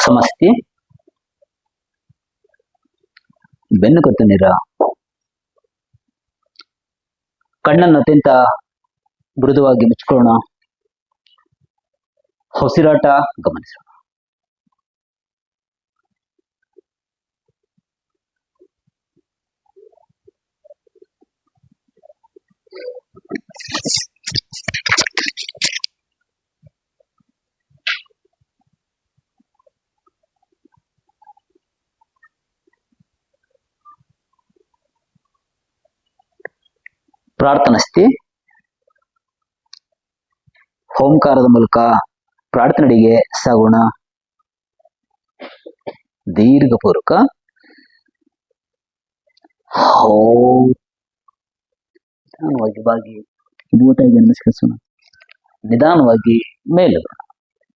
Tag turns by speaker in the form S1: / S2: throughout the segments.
S1: ಸಮಸ್ಯೆ ಬೆನ್ನು ಕತ್ತು ನೀರ ಕಣ್ಣನ್ನು ಅತ್ಯಂತ ಮೃದುವಾಗಿ ಮುಚ್ಕೊಳ್ಳೋಣ. ಉಸಿರಾಟ ಗಮನಿಸೋಣ. ಪ್ರಾರ್ಥನಾ ಸ್ಥಿತಿ. ಓಂಕಾರದ ಮೂಲಕ ಪ್ರಾರ್ಥನೆಗೆ ಸಾಗೋಣ. ದೀರ್ಘಪೂರ್ವಕ ಓಂ. ನಿಧಾನವಾಗಿ ಬಾಗಿ ಭೂತಾಯಿಗೆ ನಮಸ್ಕರಿಸೋಣ. ನಿಧಾನವಾಗಿ ಮೇಲೋಣ.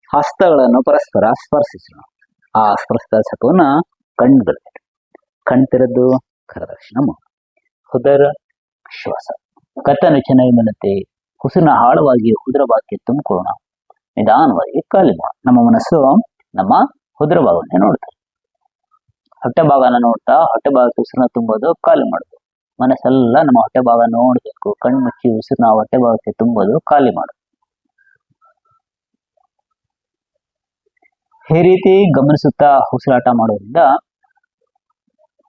S1: ಹಸ್ತಗಳನ್ನು ಪರಸ್ಪರ ಸ್ಪರ್ಶಿಸೋಣ. ಆ ಸ್ಪರ್ಶದ ಸತ್ವನ ಕಣ್ಗಳು ಕಣ್ತಿರದ್ದು ಕರದರ್ಶನ ಮಾಡೋಣ. ಉದರ ಶ್ವಾಸ ಕತ್ತನ್ನು ಚೆನ್ನಾಗಿ ಮನತೆ ಕುಸಿನ ಆಳವಾಗಿ ಉದರ ಭಾಗಕ್ಕೆ ತುಂಬಿಕೊಳ್ಳೋಣ. ನಿಧಾನವಾಗಿ ಖಾಲಿ ಮಾಡೋಣ. ನಮ್ಮ ಮನಸ್ಸು ನಮ್ಮ ಉದರ ಭಾಗವನ್ನೇ ನೋಡ್ತಾರೆ. ಹೊಟ್ಟೆ ಭಾಗನ ನೋಡ್ತಾ ಹೊಟ್ಟೆ ಭಾಗಕ್ಕೆ ಉಸಿರನ್ನ ತುಂಬೋದು, ಖಾಲಿ ಮಾಡೋದು. ಮನಸ್ಸೆಲ್ಲ ನಮ್ಮ ಹೊಟ್ಟೆ ಭಾಗ ನೋಡ್ಬೇಕು. ಕಣ್ಣು ಮುಚ್ಚಿ ಉಸಿರನ್ನ ಹೊಟ್ಟೆ ಭಾಗಕ್ಕೆ ತುಂಬೋದು, ಖಾಲಿ ಮಾಡೋದು. ಈ ರೀತಿ ಗಮನಿಸುತ್ತಾ ಉಸಿರಾಟ ಮಾಡೋದ್ರಿಂದ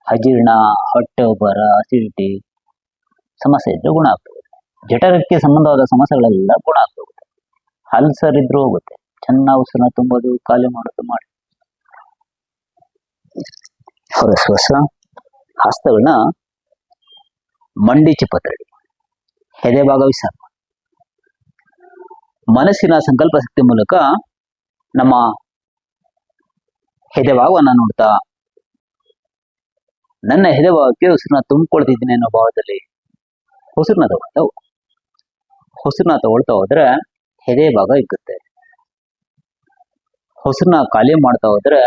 S1: ಅಜೀರ್ಣ, ಹೊಟ್ಟೆ ಉಬ್ಬರ, ಅಸಿಡಿಟಿ ಸಮಸ್ಯೆ ಇದ್ರೆ ಗುಣ ಆಗ್ತದೆ. ಜಠರಕ್ಕೆ ಸಂಬಂಧವಾದ ಸಮಸ್ಯೆಗಳೆಲ್ಲ ಗುಣ ಆಗ್ತದೆ. ಅಲ್ಸರ್ ಇದ್ರೂ ಹೋಗುತ್ತೆ. ಚೆನ್ನಾಗಿ ಉಸಿರನ್ನ ತುಂಬೋದು, ಖಾಲಿ ಮಾಡೋದು ಮಾಡಿ. ಹೊರಶ್ವಾಸ ಹಸ್ತಗಳನ್ನ ಮಂಡಿ ಚಿಪ್ಪತ್ತಡಿ ಎದೆ ಭಾಗ ವಿಸಾರ. ಮನಸ್ಸಿನ ಸಂಕಲ್ಪ ಶಕ್ತಿ ಮೂಲಕ ನಮ್ಮ ಎದೆ ಭಾಗವನ್ನ ನೋಡ್ತಾ ನನ್ನ ಎದೆ ಭಾಗಕ್ಕೆ ಉಸಿರನ್ನ ತುಂಬಿಕೊಳ್ತಿದ್ದೀನಿ ಅನ್ನೋ ಭಾವದಲ್ಲಿ ಉಸಿರನ್ನ ತಗೊಳ್ತಾ ಹೋದ್ರೆ ಎದೆ ಭಾಗ ಇಕ್ಕುತ್ತೆ. ಉಸಿರನ್ನ ಖಾಲಿ ಮಾಡ್ತಾ ಹೋದ್ರೆ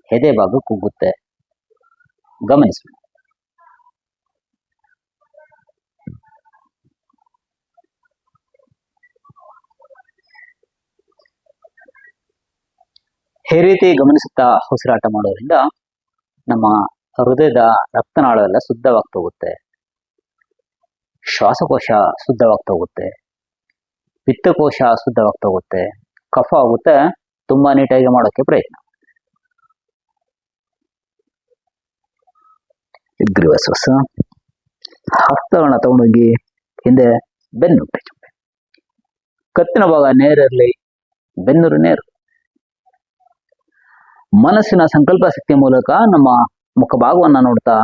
S1: ಎದೆ ಭಾಗ ಕುಗ್ಗುತ್ತೆ. ಗಮನಿಸಿ. ಈ ರೀತಿ ಗಮನಿಸುತ್ತಾ ಉಸಿರಾಟ ಮಾಡೋದ್ರಿಂದ ನಮ್ಮ ಹೃದಯದ ರಕ್ತನಾಳ ಎಲ್ಲ ಶುದ್ಧವಾಗ್ತಾ ಹೋಗುತ್ತೆ. ಶ್ವಾಸಕೋಶ ಶುದ್ಧವಾಗ್ತಾ ಹೋಗುತ್ತೆ. ಪಿತ್ತಕೋಶ ಶುದ್ಧವಾಗ್ತಾ ಹೋಗುತ್ತೆ. ಕಫ ಆಗುತ್ತೆ. ತುಂಬಾ ನೀಟಾಗಿ ಮಾಡೋಕೆ ಪ್ರಯತ್ನ. ಗ್ರೀವಶ್ವಾಸ ಹಸ್ತಗಳನ್ನ ತಗೊಂಡೋಗಿ ಹಿಂದೆ ಬೆನ್ನು ಕತ್ತಿನ ಭಾಗ ನೇರಿರಲಿ, ಬೆನ್ನೂರು ನೇರು. ಮನಸ್ಸಿನ ಸಂಕಲ್ಪ ಶಕ್ತಿಯ ಮೂಲಕ ನಮ್ಮ ಮುಖಭಾಗವನ್ನ ನೋಡ್ತಾ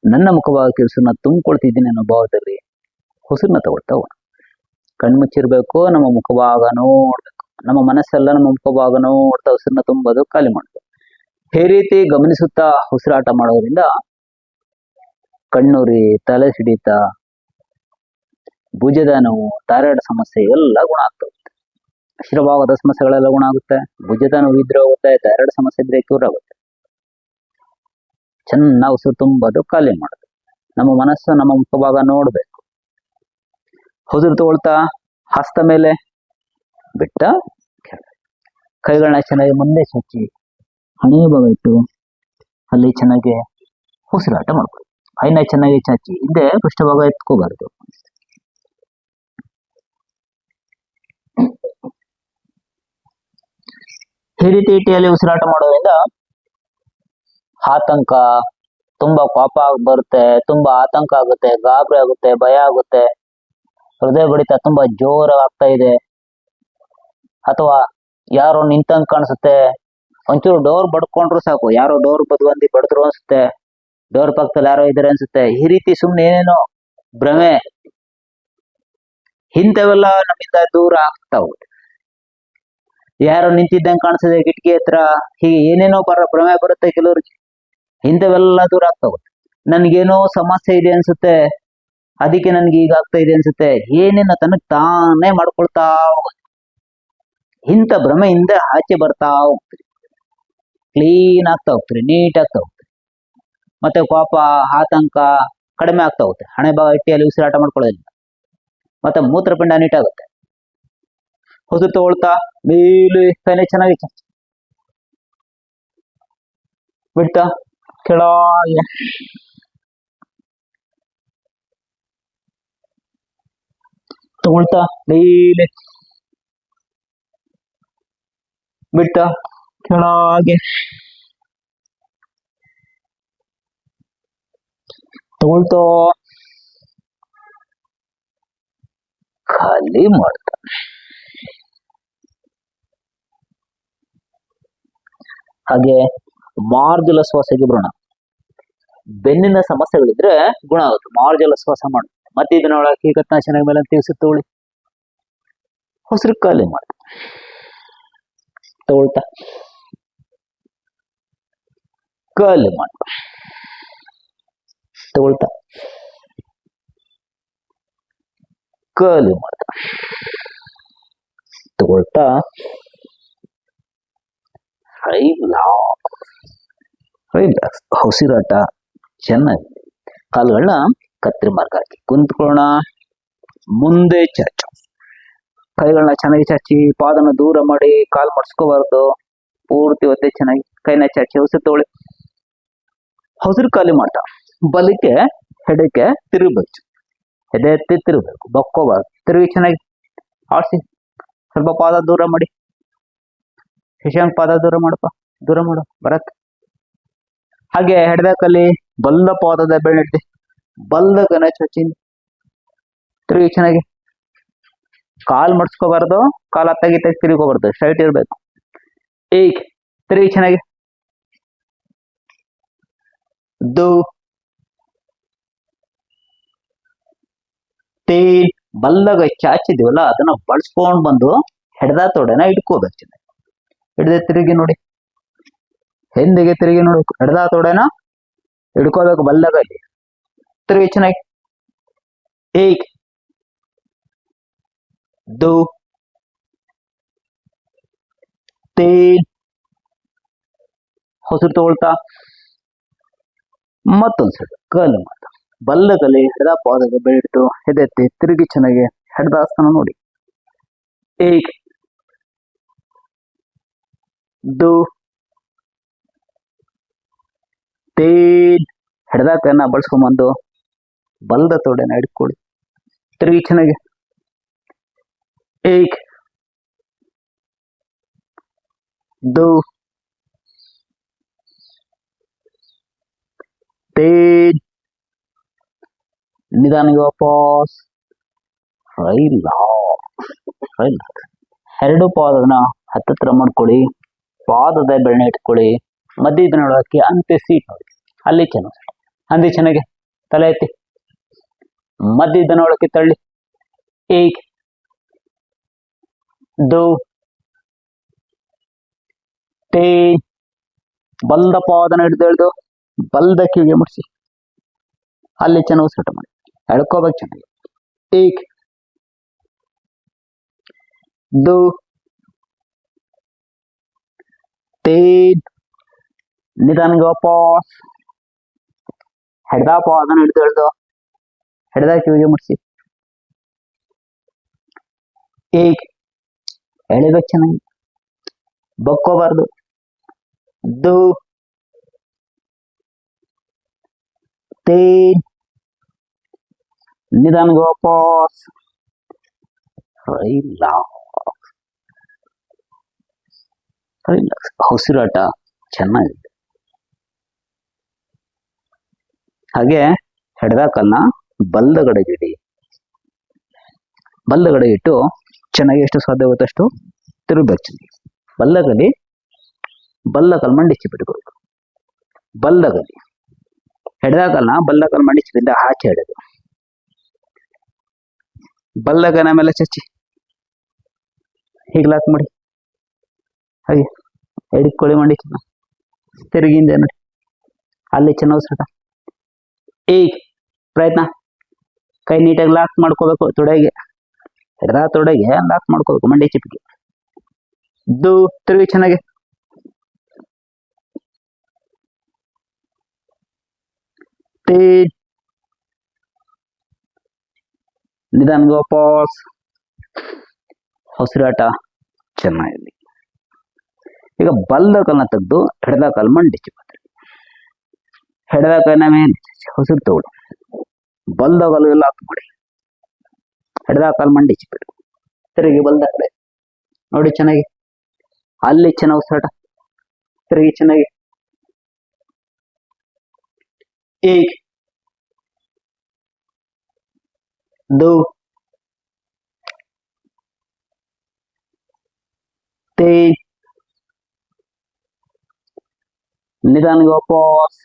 S1: ನನ್ನ ಮುಖಭಾಗಕ್ಕೆ ಉಸಿರನ್ನ ತುಂಬಿಕೊಳ್ತಿದ್ದೀನಿ ಅನ್ನೋ ಭಾವದಲ್ಲಿ ಉಸಿರನ್ನ ತಗೊಳ್ತಾ ಹೋಗೋಣ. ಕಣ್ಮುಚ್ಚಿರ್ಬೇಕು. ನಮ್ಮ ಮುಖಭಾಗ ನೋಡ್ಬೇಕು. ನಮ್ಮ ಮನಸ್ಸೆಲ್ಲ ನಮ್ಮ ಮುಖಭಾಗ ನೋಡ್ತಾ ಉಸಿರನ್ನ ತುಂಬೋದು, ಖಾಲಿ ಮಾಡ್ಬೇಕು. ಈ ರೀತಿ ಗಮನಿಸುತ್ತಾ ಉಸಿರಾಟ ಮಾಡೋದ್ರಿಂದ ಕಣ್ಣುರಿ, ತಲೆ ಸಿಡಿತ, ಭುಜದ ನೋವು, ಥೈರಾಯ್ಡ್ ಸಮಸ್ಯೆ ಎಲ್ಲ ಗುಣ ಆಗ್ತವೆ. ಶಿರಭಾಗದ ಸಮಸ್ಯೆಗಳೆಲ್ಲ ಗುಣ ಆಗುತ್ತೆ. ಭುಜದ ನೋವು ಇದ್ರೆ ಹೋಗುತ್ತೆ. ಥೈರಾಯ್ಡ್ ಸಮಸ್ಯೆ ಇದ್ರೆ ಕ್ಯೂರ್ ಆಗುತ್ತೆ. ಚೆನ್ನಾಗಿ ಉಸಿರು ತುಂಬೋದು, ಖಾಲಿ ಮಾಡೋದು. ನಮ್ಮ ಮನಸ್ಸು ನಮ್ಮ ಮುಖಭಾಗ ನೋಡ್ಬೇಕು. ಉಸಿರು ತಗೊಳ್ತಾ ಹಸ್ತ ಮೇಲೆ ಬಿಟ್ಟ ಕೈಗಳನ್ನ ಚೆನ್ನಾಗಿ ಮುಂದೆ ಚಾಚಿ ಹಣೆಯ ಭಾಗ ಇಟ್ಟು ಅಲ್ಲಿ ಚೆನ್ನಾಗಿ ಉಸಿರಾಟ ಮಾಡ್ಕೊಳ್ಳಿ. ಕೈನ ಚೆನ್ನಾಗಿ ಚಾಚಿ ಹಿಂದೆ ಪೃಷ್ಠಭಾಗ ಎತ್ಕೋಬಾರ್ದು. ಈ ರೀತಿಯಲ್ಲಿ ಉಸಿರಾಟ ಮಾಡೋದ್ರಿಂದ ಆತಂಕ, ತುಂಬಾ ಕೋಪ ಬರುತ್ತೆ, ತುಂಬಾ ಆತಂಕ ಆಗುತ್ತೆ, ಗಾಬರಿ ಆಗುತ್ತೆ, ಭಯ ಆಗುತ್ತೆ, ಹೃದಯ ಬಡಿತ ತುಂಬಾ ಜೋರಾಗಿ ಆಗ್ತಾ ಇದೆ, ಅಥವಾ ಯಾರೋ ನಿಂತಂಗ್ ಕಾಣಿಸುತ್ತೆ, ಒಂಚೂರು ಡೋರ್ ಬಡ್ಕೊಂಡ್ರು ಸಾಕು, ಯಾರೋ ಡೋರ್ ಬದ್ವಂದಿ ಬಡಿದ್ರು ಅನ್ಸುತ್ತೆ, ಡೋರ್ ಪಕ್ಕದಲ್ಲಿ ಯಾರೋ ಇದಾರೆ ಅನ್ಸುತ್ತೆ, ಈ ರೀತಿ ಸುಮ್ನೆ ಏನೇನೋ ಭ್ರಮೆ, ಇಂಥವೆಲ್ಲ ನಮ್ಮಿಂದ ದೂರ ಆಗ್ತಾ ಹೋಗುತ್ತೆ. ಯಾರೋ ನಿಂತಿದ್ದಂಗೆ ಕಾಣಿಸಿದೆ ಕಿಟಕಿ ಹತ್ರ, ಹೀಗೆ ಏನೇನೋ ಭ್ರಮೆ ಬರುತ್ತೆ ಕೆಲವ್ರಿಗೆ. ಇಂಥವೆಲ್ಲ ದೂರ ಆಗ್ತಾ ಹೋಗುತ್ತೆ. ನನ್ಗೇನೋ ಸಮಸ್ಯೆ ಇದೆ ಅನ್ಸುತ್ತೆ, ಅದಕ್ಕೆ ನನ್ಗೆ ಈಗ ಆಗ್ತಾ ಇದೆ ಅನ್ಸುತ್ತೆ, ಏನೇನೋ ತನಗ್ ತಾನೇ ಮಾಡ್ಕೊಳ್ತಾ ಹೋಗುತ್ತೆ. ಇಂಥ ಭ್ರಮೆಯಿಂದ ಆಚೆ ಬರ್ತಾ ಹೋಗ್ತೀರಿ, ಕ್ಲೀನ್ ಆಗ್ತಾ ಹೋಗ್ತೀರಿ, ನೀಟ್ ಆಗ್ತಾ ಹೋಗ್ತೀರಿ. ಮತ್ತೆ ಕೋಪ, ಆತಂಕ ಕಡಿಮೆ ಆಗ್ತಾ ಹೋಗುತ್ತೆ. ಹಣೆ ಭಾಗ ಇಟ್ಟಿಯಲ್ಲಿ ಉಸಿರಾಟ ಮಾಡ್ಕೊಳ್ಳೋದ್ರಿಂದ ಮತ್ತೆ ಮೂತ್ರಪಿಂಡ ನೀಟ್ ಆಗುತ್ತೆ. ಉಸಿರು ತಗೊಳ್ತಾ ಮೇಲೆ ಕೈನೇ ಚೆನ್ನಾಗಿ ಬಿಡ್ತಾ ಕೆಳಗೆ ತಗೊಳ್ತಾ ಮೇಲೆ ಬಿಡ್ತಾ ಕೆಳಗೆ ತಗೊಳ್ತಾ ಖಾಲಿ ಮಾಡ್ತಾ. ಹಾಗೆ ಮಾರ್ಜಲ ಶ್ವಾಸಕ್ಕೆ ಬರೋಣ. ಬೆನ್ನಿನ ಸಮಸ್ಯೆಗಳಿದ್ರೆ ಗುಣ ಆಗುತ್ತೆ. ಮಾರ್ಜಲ ಶ್ವಾಸ ಮಾಡು. ಮತ್ತೆ ಇದನ್ನ ಒಳಗೆ ಕತ್ನಾಶನ ಮೇಲೆ ತಿಳಿಸುತ್ತೋಳಿ. ಹೊಸರು ಖಾಲಿ ಮಾಡಿ ತಗೊಳ್ತಾ ಖಾಲಿ ಮಾಡಿ ತಗೊಳ್ತಾ ಖಾಲಿ ಮಾಡ್ತಾ ತಗೊಳ್ತಾ ರಿಲ್ಯಾಕ್ಸ್. ಉಸಿರಾಟ ಚೆನ್ನಾಗಿ. ಕಾಲುಗಳನ್ನ ಕತ್ತರಿ ಮಾರ್ಗ ಹಾಕಿ ಕುಂತ್ಕೊಳ್ಳೋಣ. ಮುಂದೆ ಚಾಚು. ಕೈಗಳನ್ನ ಚೆನ್ನಾಗಿ ಚಾಚಿ, ಪಾದನ ದೂರ ಮಾಡಿ, ಕಾಲು ಮಡ್ಸ್ಕೋಬಾರ್ದು. ಪೂರ್ತಿ ಒತ್ತೆ ಚೆನ್ನಾಗಿ ಕೈನ ಚಾಚಿ ಉಸಿರು ತಗೊಳ್ಳಿ. ಉಸಿರು ಖಾಲಿ ಮಾಡ್ತಾ ಬಲಕ್ಕೆ ಎಡಕ್ಕೆ ತಿರುಗಬೇಕು. ಎದೆ ಎತ್ತಿ ತಿರುಗಬೇಕು, ಬಕ್ಕೋಬಾರ್ದು. ತಿರುಗಿ ಚೆನ್ನಾಗಿ ಆಡ್ಸಿ. ಸ್ವಲ್ಪ ಪಾದ ದೂರ ಮಾಡಿ. ಶಶಾಂಕ್ ಪಾದ ದೂರ ಮಾಡಪ್ಪ, ದೂರ ಮಾಡು ಬರತ್. ಹಾಗೆ ಎಡದಕಲ್ಲಿ ಬಲ್ಲ ಪಾದದ ಬೆರಳಿಡ್ದೆ ಬಲ್ಲ ಗನ ಚೊಚ್ಚಿ ತಿರುಗಿ ಚೆನ್ನಾಗಿ. ಕಾಲ್ ಮಡ್ಸ್ಕೋಬಾರ್ದು, ಕಾಲ್ ಹತ್ತಾಗಿ ತಿರುಗೋಬಾರ್ದು, ಸ್ಟ್ರೈಟ್ ಇರ್ಬೇಕು. ಈಗ ತಿರುಗಿ ಚೆನ್ನಾಗಿ. ತೇಲ್ ಬಲ್ಲಗ ಚಾಚಿದೀವಲ್ಲ ಅದನ್ನ ಬಳಸ್ಕೊಂಡ್ ಬಂದು ಹೆಡ್ದ ತೊಡೆನ ಇಟ್ಕೋಬೇಕು. ಚೆನ್ನಾಗಿ ಹಿಡ್ದೆ ತಿರುಗಿ ನೋಡಿ, ಹಿಂದಿಗೆ ತಿರುಗಿ ನೋಡ್ಬೇಕು. ಎಡದ ತೊಡೆನ ಹಿಡ್ಕೋಬೇಕು ಬಲ್ಲಗಲ್ಲಿ. ತಿರುಗಿ ಚೆನ್ನಾಗಿ. ಏಕ್ ದೋ ತೇಲ್. ಹೊಸರು ತಗೊಳ್ತಾ ಮತ್ತೊಂದ್ಸಲ ಕಲ್ ಮಾಡ್ತಾ ಬಲ್ಲಗಲ್ಲಿ ಎಡದ ಪಾದದ ಬೆಳಿಟ್ಟು ಎದೆತ್ತಿ ತಿರುಗಿ ಚೆನ್ನಾಗಿ ಹೆಡ್ದಾಸ್ತನ ನೋಡಿ. ಏಕ್ ದೋ ತೇಲ್. ಹೆಡ್ದ ಕೈನ ಬಳಸ್ಕೊಂಬಂದು ಬಲ್ದ ತೊಡೆನ ಹಿಡ್ಕೊಳ್ಳಿ. ತಿರುಗಿ ಚೆನ್ನಾಗಿ. ಏಕ್ ದೋ ತೇಲ್. ನಿಧಾನವಾಗಿ ವಾಪಸ್. ಎರಡು ಪಾದನ ಹತ್ತತ್ರ ಮಾಡ್ಕೊಳ್ಳಿ. ಪಾದದ ಬೆರಳನ್ನ ಇಟ್ಕೊಳ್ಳಿ. ಮಧ್ಯದ ನೋಡೋಕೆ ಅಂತೆ ಸೀಟ್ ನೋಡಿ, ಅಲ್ಲಿ ಚೆನ್ನಾಗಿ ಅಂದಿ ಚೆನ್ನಾಗಿ. ತಲೆ ಎತ್ತಿ ಮಧ್ಯದ ನೋಡೋಕೆ ತಳ್ಳಿ. ಏಕ್ ದೋ ತೇಲ್. ಬಲ್ದ ಪಾದನ ಹಿಡ್ದು ಬಲ್ದ ಕಿವಿಗೆ ಮುಡಿಸಿ, ಅಲ್ಲಿ ಚೆನ್ನಾಗಿ ಉಸಿರಾಟ ಮಾಡಿ. ಎಳ್ಕೋಬೇಕು ಚೆನ್ನಾಗಿ. ಏಕ್ ದೋ ತೇಲ್. ನಿಧಾನವಾಗಿ ವಾಪಸ್. ಹೆಡ್ದ ಪಾದನ ಹಿಡ್ದು ಹೆಡ್ದ ಕಿವಿಗೆ ಮುಡಿಸಿ. ಏಕ್ ಎಳಿಬೇಕು ಚೆನ್ನಾಗಿ, ಬಕ್ಕೋಬಾರ್ದು. ದೋ ತೇಲ್. ನಿಧಾನವಾಗಿ ವಾಪಸ್. ಉಸಿರಾಟ ಚೆನ್ನಾಗಿದೆ. ಹಾಗೆ ಎಡದ ಕಾಲನ್ನ ಬಲ್ಲಗಡೆಗೆ ಇಡಿ. ಬಲ್ಲಗಡೆ ಇಟ್ಟು ಚೆನ್ನಾಗಿ ಎಷ್ಟು ಸಾಧ್ಯ ಆಗುತ್ತೆ ಅಷ್ಟು ತಿರುಗಬೇಕು ಚೆನ್ನಾಗಿ. ಬಲ್ಲಗಲಿ ಬಲ್ಲಕಲ್ ಮಂಡಿಸಿ ಬಿಟ್ಕೊಳ್ಬೇಕು. ಬಲ್ಲಗಲಿ ಎಡದ ಕಾಲನ್ನ ಬಲ್ಲಕಲ್ ಮಂಡಿಸಿದಿಂದ ಆಚೆ ಎಳೆದು ಬಲ್ಲಗನ ಮೇಲೆ ಚಚ್ಚಿ ಹೀಗೆ ಲಾಕ್ ಮಾಡಿ. ಹಾಗೆ ಎಡಿಕೊಳ್ಳಿ ಮಂಡಿ ತಿರುಗಿಂದ ನೋಡಿ, ಅಲ್ಲಿ ಚೆನ್ನಾಗಿ ಉಸಿರಾಟ. ಈಗ ಪ್ರಯತ್ನ. ಕೈ ನೀಟಾಗಿ ಲಾಕ್ ಮಾಡ್ಕೋಬೇಕು. ತೊಡೆಗೆ ಎಡದ ತೊಡೆಗೆ ಲಾಕ್ ಮಾಡ್ಕೋಬೇಕು ಮಂಡಿ ಚಿಪ್ಪಿಗೆ. ತಿರುಗಿ ಚೆನ್ನಾಗಿ. ತೇಲ್. ನಿಧಾನವಾಗಿ ವಾಪಸ್. ಉಸಿರಾಟ ಚೆನ್ನಾಗಿದೆ. ಈಗ ಬಲ್ದ ಕಾಲನ್ನ ತೆಗೆದು ಎಡದ ಕಾಲು ಮಂಡಿ ಚಿಪ್ಪತ್ರಿ. ಎಡದ ಕೈನ ಮೇಲೆ ಹೊಸರು ತಗೊಳ್ಳಿ. ಬಲ್ದ ಕಾಲು ಎಲ್ಲ ಹಾಕಿ ಮಾಡಿ. ಎಡದ ಕಾಲು ಮಂಡಿ ಚಿಪ್ಪಿಡು. ತಿರುಗಿ ಬಲ್ದ ಕಡೆ ನೋಡಿ ಚೆನ್ನಾಗಿ. ಅಲ್ಲಿ ಚೆನ್ನಾಗಿ ಉಸಿರಾಟ. ತಿರುಗಿ ಚೆನ್ನಾಗಿ. एक दो तीन निदान वापस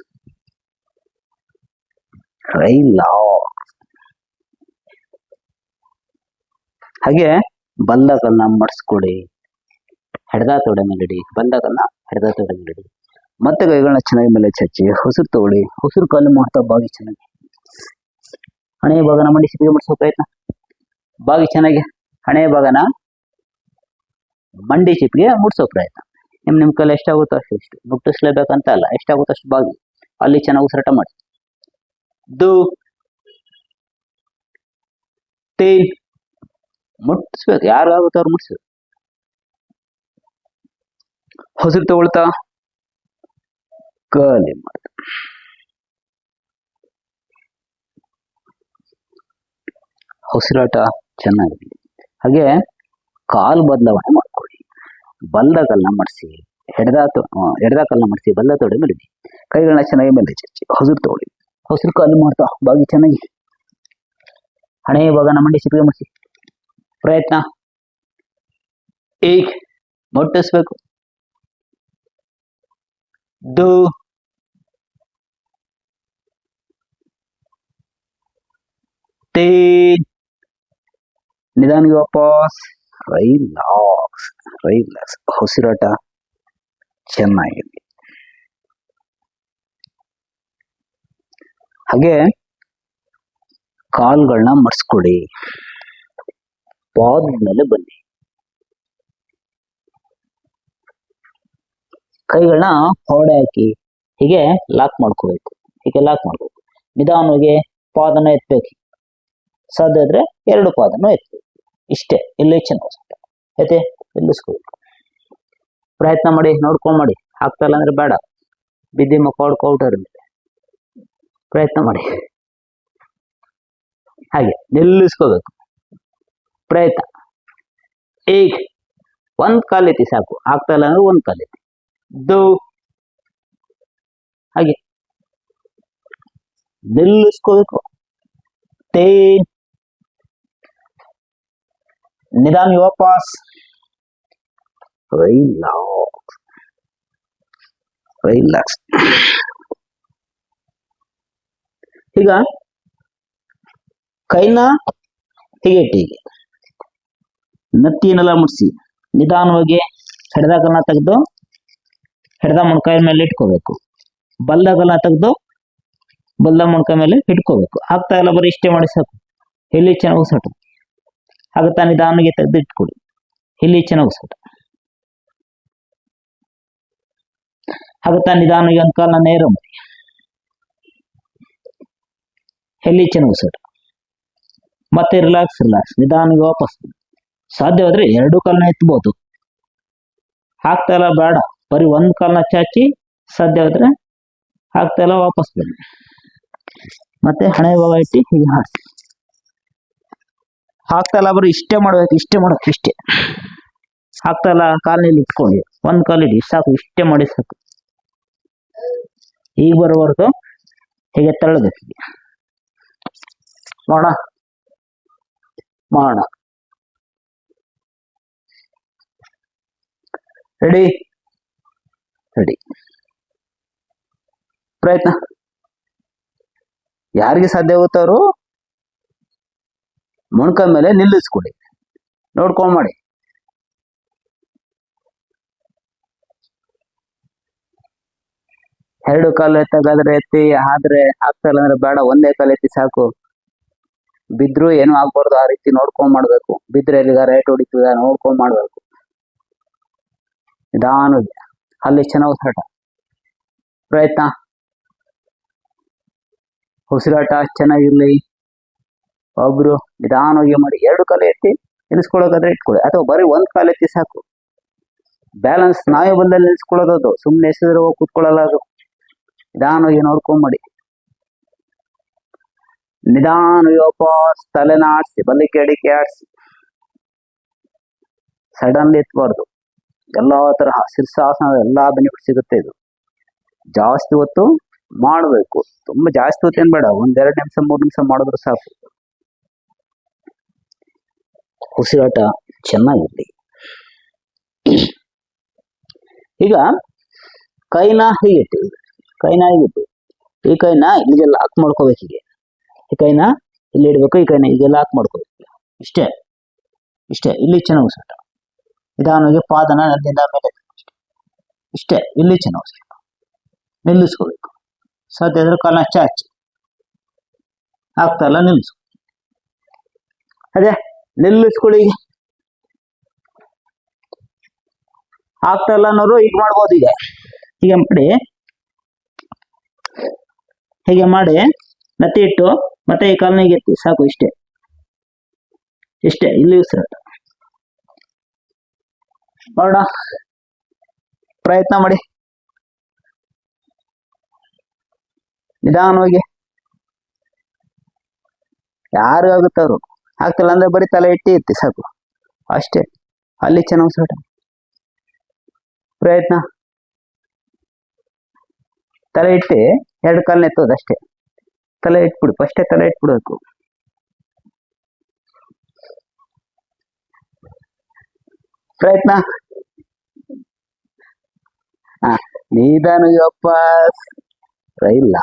S1: ಹಾಗೆ ಬಲ್ದ ಕಲ್ನ ಮಡ್ಸ್ಕೊಡಿ. ಎಡದ ತೊಡೆ ಮೇಲೆ ಇಡಿ. ಬಲ್ದ ಕಲ್ನ ಎಡದ ತೊಡೆ ಮೇಲೆ ಇಡಿ. ಮತ್ತೆ ಕೈಗಳನ್ನ ಚೆನ್ನಾಗಿ ಮೇಲೆ ಚಚ್ಚಿ ಹೊಸರು ತಗೊಳ್ಳಿ. ಹೊಸರು ಕಾಲು ಮಾಡ್ತಾ ಬಾಗಿ ಚೆನ್ನಾಗಿ. ಹಣೆಯ ಭಾಗನ ಮಂಡಿ ಸಿಪ್ಪಿಗೆ ಮುಟ್ಸೋ ಪ್ರಯತ್ನ. ಬಾಗಿ ಚೆನ್ನಾಗಿ ಹಣೆಯ ಭಾಗನ ಮಂಡಿ ಚಿಪ್ಪಿಗೆ ಮುಟ್ಸೋ ಪ್ರಯತ್ನ. ನಿಮ್ ಕೈಲಿ ಎಷ್ಟಾಗುತ್ತೋ ಅಷ್ಟು ಮುಟ್ಟಿಸ್ಲೇಬೇಕಂತ ಅಲ್ಲ, ಎಷ್ಟಾಗುತ್ತೋ ಅಷ್ಟು ಬಾಗಿ ಅಲ್ಲಿ ಚೆನ್ನಾಗಿ ಉಸಿರಾಟ ಮಾಡಿ. ದೋ ತೀನ್ ಮುಟ್ಟಿಸ್ಬೇಕು. ಯಾರಿಗಾಗುತ್ತೋ ಅವ್ರು ಮುಟ್ಸ್ಬೇಕು. ಹೊಸರು ತಗೊಳ್ತಾ ಖಾಲಿ ಮಾಡಿ. ಉಸಿರಾಟ ಚೆನ್ನಾಗಿ. ಹಾಗೆ ಕಾಲು ಬದಲಾವಣೆ ಮಾಡ್ಕೊಳ್ಳಿ. ಬಲ್ದ ಕಲ್ನ ಮಡಿಸಿ ಎಡದ ಕಲ್ನ ಮಡಿಸಿ ಬಲ್ದ ತೊಡೆ ಮೇಲೆ ಇಡಿ. ಕೈಗಳನ್ನ ಚೆನ್ನಾಗಿ ಮೇಲೆ ಚಚ್ಚಿ ಹೊಸರು ತಗೊಳ್ಳಿ. ಹೊಸರು ಕಾಲು ಮಾಡ್ತಾ ಬಾಗಿ ಚೆನ್ನಾಗಿ. ಹಣೆಯ ಭಾಗನ ಮಂಡಿ ಸಿಪ್ಪಿಗೆ ಮುಡಿಸಿ ಪ್ರಯತ್ನ. ಈಗ ಮುಟ್ಟಿಸ್ಬೇಕು. दो तीन निदान वापस ರಿಲ್ಯಾಕ್ಸ್. ಉಸಿರಾಟ ಚೆನ್ನಾಗಿದೆ. ಹಾಗೆ ಕಾಲ್ಗಳನ್ನ ಮರ್ಸ್ಕೊಡಿ. ಪಾದದ ಮೇಲೆ ಬನ್ನಿ. ಕೈಗಳನ್ನ ಹೊಡೆ ಹಾಕಿ ಹೀಗೆ ಲಾಕ್ ಮಾಡ್ಕೋಬೇಕು. ಹೀಗೆ ಲಾಕ್ ಮಾಡ್ಬೇಕು. ನಿಧಾನವಾಗಿ ಪಾದನ ಎತ್ತಬೇಕು. ಸಾಧ್ಯ ಇದ್ರೆ ಎರಡು ಪಾದನ ಎತ್ತಬೇಕು. ಇಷ್ಟೇ. ಇಲ್ಲಿ ಚೆನ್ನಾಗಿ ಐತೆ ನಿಲ್ಲಿಸ್ಕೋಬೇಕು. ಪ್ರಯತ್ನ ಮಾಡಿ, ನೋಡ್ಕೊಂಡ್ ಮಾಡಿ. ಆಗ್ತಾ ಇಲ್ಲ ಅಂದ್ರೆ ಬೇಡ. ಬಿದ್ದಿ ಮಕ್ಕ ಕೌಟರ್ ಮೇಲೆ ಪ್ರಯತ್ನ ಮಾಡಿ. ಹಾಗೆ ನಿಲ್ಲಿಸ್ಕೋಬೇಕು. ಪ್ರಯತ್ನ. ಈಗ ಒಂದ್ ಕಾಲೆತ್ತಿ ಸಾಕು. ಆಗ್ತಾ ಇಲ್ಲ ಅಂದ್ರೆ ಒಂದ್ ಕಾಲೆತ್ತಿ. दो ಹಾಗೆ ನಿಲ್ಲಿಸ್ಕೋಬೇಕು. तीन निदान वापस ರಿಲ್ಯಾಕ್ಸ್. ಈಗ ಕೈನ ಹೀಗೆ ಇಟ್ಟಿಗೆ ನತ್ತಿನೆಲ್ಲ ಮುಟ್ಸಿ ನಿಧಾನವಾಗಿ ಎಡದ ಕಲ್ನ ತೆಗೆದು ಎಡದ ಮೊಣಕಾಯ ಮೇಲೆ ಇಟ್ಕೋಬೇಕು. ಬಲ್ದ ಕಲ್ನ ತೆಗೆದು ಬಲ್ದ ಮೊಣಕಾಯ ಮೇಲೆ ಇಟ್ಕೋಬೇಕು. ಆಗ್ತಾ ಇಲ್ಲ ಬರೀ ಇಷ್ಟೇ ಮಾಡಿ ಸಾಕು. ಇಲ್ಲಿ ಚೆನ್ನಾಗಿ ಉಸಿರಾಟ. ಆಗುತ್ತಾ ನಿಧಾನಕ್ಕೆ ತೆಗೆದು ಇಟ್ಕೊಡಿ. ಇಲ್ಲಿ ಚೆನ್ನಾಗಿ ಉಸಿರಾಟ. ಆಗುತ್ತಾ ನಿಧಾನವಾಗಿ ಒಂದು ಕಾಲನ್ನ ನೇರ ಮಾಡಿ. ಇಲ್ಲಿ ಚೆನ್ನಾಗಿ ಉಸಿರಾಟ. ಮತ್ತೆ ರಿಲ್ಯಾಕ್ಸ್ ನಿಧಾನವಾಗಿ ವಾಪಸ್. ಸಾಧ್ಯವಾದ್ರೆ ಎರಡು ಕಾಲನ್ನ ಎತ್ತಬಹುದು. ಆಗ್ತಾ ಇಲ್ಲ ಬೇಡ. ಬರೀ ಒಂದ್ ಕಾಲನ್ನ ಚಾಚಿ ಸಾಧ್ಯವಾದ್ರೆ ಆಗ್ತಾ ಇಲ್ಲ ವಾಪಸ್ ಬನ್ನಿ. ಮತ್ತೆ ಹಣೆ ಭಾಗ ಇಟ್ಟು ಹೀಗೆ ಹಾರಿಸಿ. ಆಗ್ತಾ ಇಲ್ಲ ಬರೀ ಇಷ್ಟೇ ಮಾಡ್ಬೇಕು. ಇಷ್ಟೇ. ಆಗ್ತಾ ಇಲ್ಲ ಕಾಲಿನಲ್ಲಿ ಇಟ್ಕೊಂಡು ಒಂದ್ ಕಾಲಿಡಿ ಸಾಕು. ಇಷ್ಟೇ ಮಾಡಿ ಸಾಕು. ಈಗ ಬರೋವರೆಗೂ ಹೀಗೆ ತಳ್ಳಬೇಕು. ಮಾಡೋಣ. ರೆಡಿ. ಪ್ರಯತ್ನ. ಯಾರಿಗೆ ಸಾಧ್ಯ ಆಗುತ್ತೋ ಅವರು ಮೊಣಕಾಯ ಮೇಲೆ ನಿಲ್ಲಿಸ್ಕೊಡಿ. ನೋಡ್ಕೊಂಡ್ ಮಾಡಿ. ಎರಡು ಕಾಲು ಎತ್ತಗಾದ್ರೆ ಎತ್ತಿ. ಆದ್ರೆ ಆಗ್ತಾ ಇಲ್ಲ ಅಂದ್ರೆ ಬೇಡ. ಒಂದೇ ಕಾಲು ಎತ್ತಿ ಸಾಕು. ಬಿದ್ರು ಏನು ಆಗ್ಬಾರ್ದು. ಆ ರೀತಿ ನೋಡ್ಕೊಂಡ್ ಮಾಡ್ಬೇಕು. ಬಿದ್ರೆ ಎಲ್ಲಿಗ ರೈಟ್ ಹೊಡಿತದ ನೋಡ್ಕೊಂಡ್ ಮಾಡ್ಬೇಕು. ನಿಧಾನವಾಗಿ ಅಲ್ಲಿ ಚೆನ್ನಾಗಿ ಉಸಿರಾಟ. ಪ್ರಯತ್ನ. ಉಸಿರಾಟ ಚೆನ್ನಾಗಿರ್ಲಿ. ಒಬ್ರು ನಿಧಾನವಾಗಿ ಮಾಡಿ. ಎರಡು ಕಾಲು ಎತ್ತಿ ನಿಲ್ಲಿಸ್ಕೊಳ್ಳೋಕಾದ್ರೆ ಇಟ್ಕೊಳ್ಳಿ. ಅಥವಾ ಬರೀ ಒಂದ್ ಕಾಲು ಎತ್ತಿ ಸಾಕು. ಬ್ಯಾಲೆನ್ಸ್ ಸ್ನಾಯು ಬಲದಲ್ಲಿ ನಿಲ್ಲಿಸ್ಕೊಳ್ಳೋದು. ಸುಮ್ಮನೆ ಎಸೆದ್ರೆ ಹೋಗಿ ಕೂತ್ಕೊಳ್ಳಲ್ಲ ಅದು. ನಿಧಾನವಾಗಿ ನೋಡ್ಕೊಂಬಿಡಿ. ನಿಧಾನವಾಗಿ ವಾಪಸ್ ತಲೆನ ಆಡಿಸಿ, ಬಲ್ಲಿಗೆ ಎಡಿಕೆ ಆಡಿಸಿ. ಸಡನ್ಲಿ ಎತ್ಬಾರ್ದು. ಎಲ್ಲಾ ತರಹ ಶೀರ್ಷಾಸನದ ಎಲ್ಲಾ ಬೆನಿಫಿಟ್ ಸಿಗುತ್ತೆ. ಇದು ಜಾಸ್ತಿ ಹೊತ್ತು ಮಾಡಬೇಕು. ತುಂಬಾ ಜಾಸ್ತಿ ಹೊತ್ತು ಏನ್ ಬೇಡ, 1-2 ನಿಮಿಷ 3 ನಿಮಿಷ ಮಾಡಿದ್ರು ಸಾಕು. ಉಸಿರಾಟ ಚೆನ್ನಾಗಿರ್ಲಿ. ಈಗ ಕೈನ ಹೀಗಿಟ್ಟು, ಈ ಕೈನ ಇಲ್ಲಿಗೆ ಲಾಕ್ ಮಾಡ್ಕೋಬೇಕು. ಹೀಗೆ ಈ ಕೈನ ಇಲ್ಲಿ ಇಡ್ಬೇಕು, ಈ ಕೈನ ಹೀಗೆ ಲಾಕ್ ಮಾಡ್ಕೋಬೇಕು. ಇಷ್ಟೇ ಇಲ್ಲಿ ಚೆನ್ನಾಗಿ ಉಸಿರಾಟ. ನಿಧಾನವಾಗಿ ಪಾದನ ನನ್ನಿಂದ ಮೇಲೆ ಇಷ್ಟೇ. ಇಲ್ಲಿ ಚೆನ್ನಾಗಿ ಉಸಿರಾಟ ನಿಲ್ಲಿಸ್ಕೋಬೇಕು. ಸಾಧ್ಯ ಇದ್ರೆ ಕಾಲನ್ನ ಚಾಚಿ, ಆಗ್ತಾ ಇಲ್ಲ ನಿಲ್ಲಿಸ್ಕೊ. ಅದೇ ನಿಲ್ಲಿಸ್ಕೊಳ್ಳಿ. ಆಗ್ತಾ ಇಲ್ಲ ಅನ್ನೋರು ಈಗ ಮಾಡ್ಬೋದು. ಹೀಗೆ ಮಾಡಿ ನತ್ತಿ ಇಟ್ಟು ಮತ್ತೆ ಈ ಕಾಲನ್ನ ಎತ್ತಿ ಸಾಕು. ಇಷ್ಟೇ ಇಲ್ಲಿ ಉಸಿರಾಟ ಮಾಡೋಣ. ಪ್ರಯತ್ನ ಮಾಡಿ ನಿಧಾನವಾಗಿ. ಯಾರು ಆಗುತ್ತವ್ರು, ಆಗ್ತಿಲ್ಲ ಅಂದ್ರೆ ಬರೀ ತಲೆ ಇಟ್ಟಿ ಎತ್ತಿ ಸಾಕು. ಅಷ್ಟೇ. ಅಲ್ಲಿ ಚೆನ್ನಾಗಿ ಉಸಿರಾಟ ಪ್ರಯತ್ನ. ತಲೆ ಇಟ್ಟು 2 ಕಾಲನ್ನ ಎತ್ತೋದು ಅಷ್ಟೇ. ತಲೆ ಇಟ್ಬಿಡು, ಫಸ್ಟೇ ತಲೆ ಇಟ್ಬಿಡ್ಬೇಕು. ಪ್ರಯತ್ನ. ನಿಧಾನ ವಾಪಸ್ ರೈಲ್ಲ.